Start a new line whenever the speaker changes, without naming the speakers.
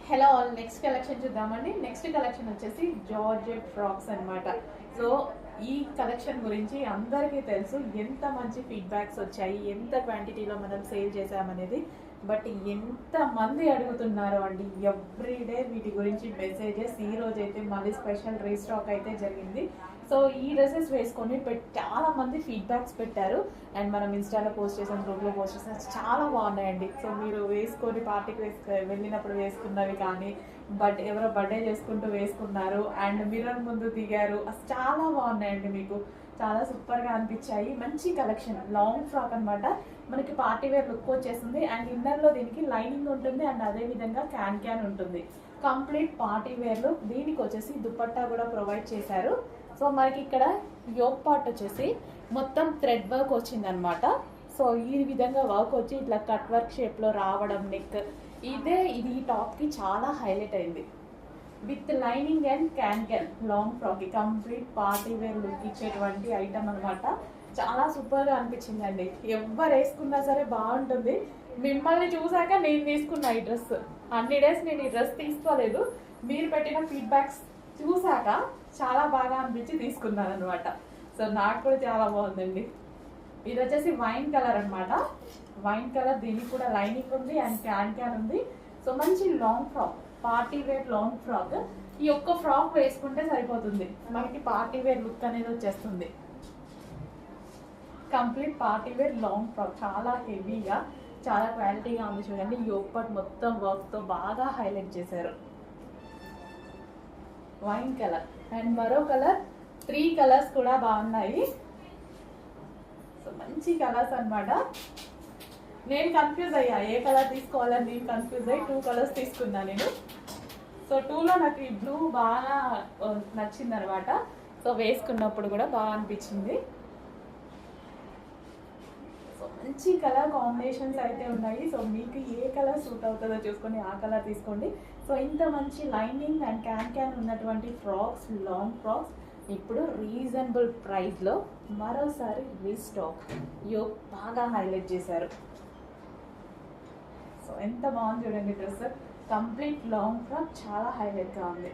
Hello all, next collection చూద్దామండి. Next collection వచ్చేసి georgette frocks అన్నమాట. సో ఈ కలెక్షన్ గురించి అందరికీ తెలుసు, ఎంత మంచి ఫీడ్బ్యాక్స్ వచ్చాయి, ఎంత క్వాంటిటీలో మనం సేల్ చేసామనేది. బట్ ఎంత మంది అడుగుతున్నారు అండి, ఎవ్రీడే వీటి గురించి మెసేజెస్. ఈ రోజు అయితే మళ్ళీ స్పెషల్ రీస్టాక్ అయితే జరిగింది. సో ఈ డ్రెస్సెస్ వేసుకొని చాలా మంది ఫీడ్బ్యాక్స్ పెట్టారు. అండ్ మనం ఇన్స్టాలో పోస్ట్ చేసాం, గ్రూప్లో పోస్ట్ చేసాం, చాలా బాగున్నాయండి. సో మీరు వేసుకొని పార్టీకి వెళ్ళినప్పుడు వేసుకున్నవి కానీ, బట్ ఎవరో బర్త్డే చేసుకుంటూ వేసుకున్నారు అండ్ మిర్రర్ ముందు దిగారు, అసలు చాలా బాగున్నాయండి. మీకు చాలా సూపర్గా అనిపించాయి. మంచి కలెక్షన్, లాంగ్ ఫ్రాక్ అనమాట. మనకి పార్టీ వేర్ లుక్ వచ్చేస్తుంది అండ్ ఇన్నర్లో దీనికి లైనింగ్ ఉంటుంది అండ్ అదే విధంగా క్యాన్ ఉంటుంది. కంప్లీట్ పార్టీ వేర్లు. దీనికి వచ్చేసి దుపట్టా కూడా ప్రొవైడ్ చేశారు. సో మనకి ఇక్కడ యోక్ పార్ట్ వచ్చేసి మొత్తం థ్రెడ్ వర్క్ వచ్చిందనమాట. సో ఈ విధంగా వర్క్ వచ్చి ఇట్లా కట్ వర్క్ షేప్లో రావడం, నెక్ ఇది ఈ టాప్కి చాలా హైలైట్ అయింది. With lining and can long frock, complete party wear look ఇచ్చేటువంటి ఐటమ్ అనమాట. చాలా సూపర్గా అనిపించిందండి. ఎవరు వేసుకున్నా సరే బాగుంటుంది. మిమ్మల్ని చూసాక నేను తీసుకున్నా ఈ డ్రెస్. అన్ని డేస్ నేను ఈ డ్రెస్ తీసుకోలేదు, మీరు పెట్టిన ఫీడ్బ్యాక్స్ చూసాక చాలా బాగా అనిపించి తీసుకున్నాను అనమాట. సో నాకు కూడా చాలా బాగుందండి. ఇది వచ్చేసి వైన్ కలర్ అనమాట. వైన్ కలర్, దీనికి కూడా లైనింగ్ ఉంది అండ్ క్యాన్ ఉంది. సో మంచి long frock, party wear long frock. ఈ ఒక్క ఫ్రాక్ వేసుకుంటే సరిపోతుంది, మనకి పార్టీ వేర్ లుక్ అనేది వచ్చేస్తుంది. Complete party wear long frock, చాలా హెవీగా, చాలా క్వాలిటీగా ఉంది. చూడండి, యోక్ పార్ట్ మొత్తం వర్క్తో బాగా హైలైట్ చేశారు. వైన్ కలర్ అండ్ మరో కలర్, 3 కలర్స్ కూడా బాగున్నాయి. సో మంచి కలర్స్ అనమాట. నేను కన్ఫ్యూజ్ అయ్యా, ఏ కలర్ తీసుకోవాలని నేను కన్ఫ్యూజ్ అయ్యి 2 కలర్స్ తీసుకున్నా నేను. సో 2లో నాకు ఈ బ్లూ బాగా నచ్చింది అనమాట. సో వేసుకున్నప్పుడు కూడా బాగా అనిపించింది. సో మంచి కలర్ కాంబినేషన్స్ అయితే ఉన్నాయి. సో మీకు ఏ కలర్ సూట్ అవుతుందో చూసుకొని ఆ కలర్ తీసుకోండి. సో ఇంత మంచి లైనింగ్ అండ్ క్యాన్ ఉన్నటువంటి ఫ్రాక్స్, లాంగ్ ఫ్రాక్స్ ఇప్పుడు రీజనబుల్ ప్రైస్లో మరోసారి రీస్టాక్. యోక్ బాగా హైలైట్ చేశారు. సో ఎంత బాగుంది చూడండి డ్రెస్. కంప్లీట్ లాంగ్ ఫ్రాక్ చాలా హైలైట్గా ఉంది.